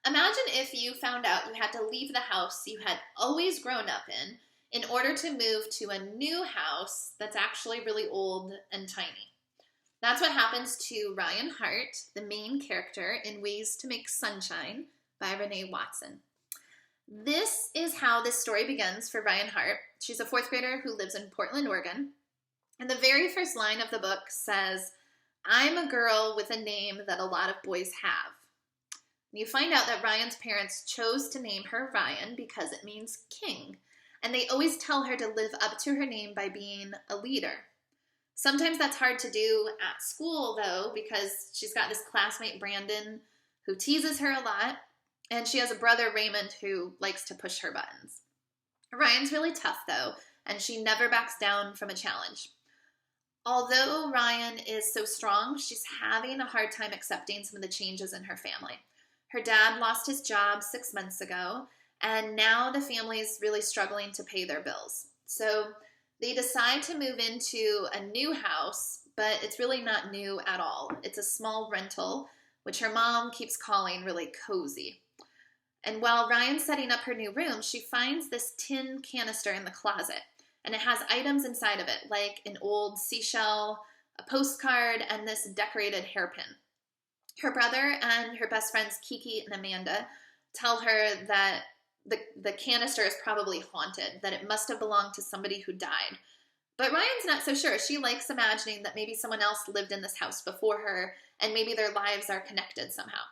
Imagine if you found out you had to leave the house you had always grown up in order to move to a new house that's actually really old and tiny. That's what happens to Ryan Hart, the main character in Ways to Make Sunshine by Renee Watson. This is how this story begins for Ryan Hart. She's a fourth grader who lives in Portland, Oregon. And the very first line of the book says, "I'm a girl with a name that a lot of boys have." And you find out that Ryan's parents chose to name her Ryan because it means king. And they always tell her to live up to her name by being a leader. Sometimes that's hard to do at school, though, because she's got this classmate, Brandon, who teases her a lot, and she has a brother, Raymond, who likes to push her buttons. Ryan's really tough, though, and she never backs down from a challenge. Although Ryan is so strong, she's having a hard time accepting some of the changes in her family. Her dad lost his job 6 months ago, and now the family is really struggling to pay their bills. So they decide to move into a new house, but it's really not new at all. It's a small rental, which her mom keeps calling really cozy. And while Ryan's setting up her new room, she finds this tin canister in the closet, and it has items inside of it, like an old seashell, a postcard, and this decorated hairpin. Her brother and her best friends, Kiki and Amanda, tell her that the canister is probably haunted, that it must have belonged to somebody who died. But Ryan's not so sure. She likes imagining that maybe someone else lived in this house before her, and maybe their lives are connected somehow.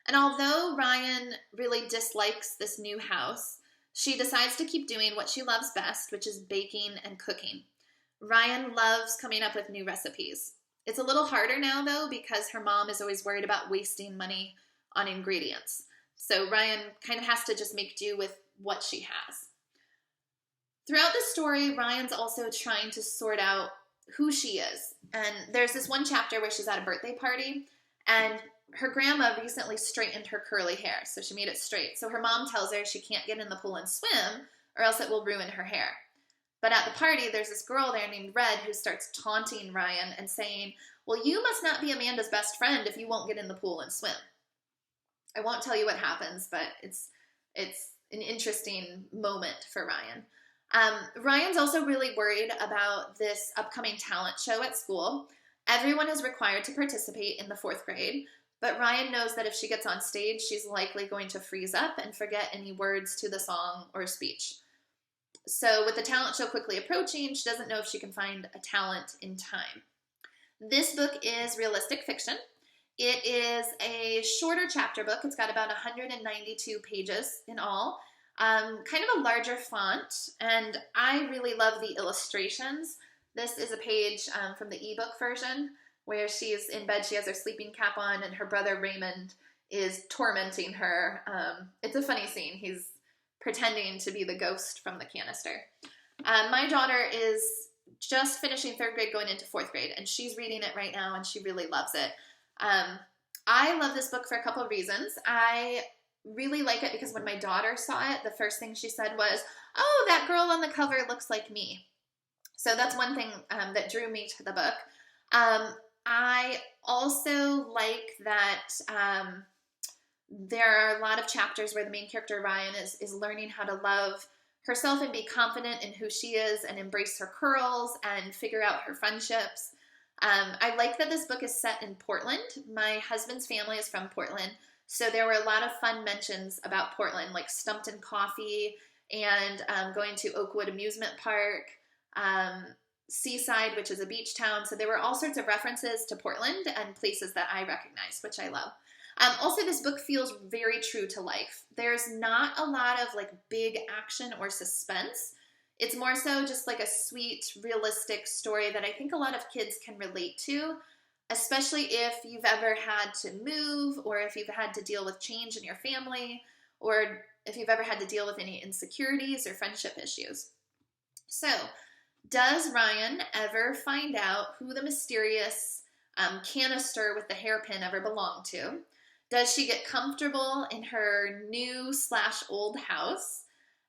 And although Ryan really dislikes this new house, she decides to keep doing what she loves best, which is baking and cooking. Ryan loves coming up with new recipes. It's a little harder now, though, because her mom is always worried about wasting money on ingredients. So Ryan kind of has to just make do with what she has. Throughout the story, Ryan's also trying to sort out who she is. And there's this one chapter where she's at a birthday party, and her grandma recently straightened her curly hair, so she made it straight. So her mom tells her she can't get in the pool and swim, or else it will ruin her hair. But at the party, there's this girl there named Red who starts taunting Ryan and saying, "Well, you must not be Amanda's best friend if you won't get in the pool and swim." I won't tell you what happens, but it's an interesting moment for Ryan. Ryan's also really worried about this upcoming talent show at school. Everyone is required to participate in the fourth grade, but Ryan knows that if she gets on stage, she's likely going to freeze up and forget any words to the song or speech. So with the talent show quickly approaching, she doesn't know if she can find a talent in time. This book is realistic fiction. It is a shorter chapter book. It's got about 192 pages in all, kind of a larger font, and I really love the illustrations. This is a page from the ebook version where she's in bed, she has her sleeping cap on, and her brother Raymond is tormenting her. It's a funny scene. He's pretending to be the ghost from the canister. My daughter is just finishing third grade, going into fourth grade, and she's reading it right now, and she really loves it. I love this book for a couple of reasons. I really like it because when my daughter saw it, the first thing she said was, "Oh, that girl on the cover looks like me." So that's one thing that drew me to the book. I also like that there are a lot of chapters where the main character, Ryan, is learning how to love herself and be confident in who she is and embrace her curls and figure out her friendships. I like that this book is set in Portland. My husband's family is from Portland, so there were a lot of fun mentions about Portland, like Stumpton Coffee and going to Oakwood Amusement Park, Seaside, which is a beach town. So there were all sorts of references to Portland and places that I recognize, which I love. Also, this book feels very true to life. There's not a lot of like big action or suspense. It's more so just like a sweet, realistic story that I think a lot of kids can relate to, especially if you've ever had to move or if you've had to deal with change in your family or if you've ever had to deal with any insecurities or friendship issues. So, does Ryan ever find out who the mysterious canister with the hairpin ever belonged to? Does she get comfortable in her new/old house?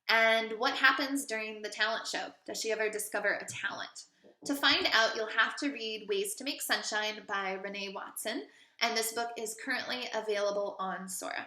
And what happens during the talent show? Does she ever discover a talent? To find out, you'll have to read Ways to Make Sunshine by Renee Watson. and this book is currently available on Sora.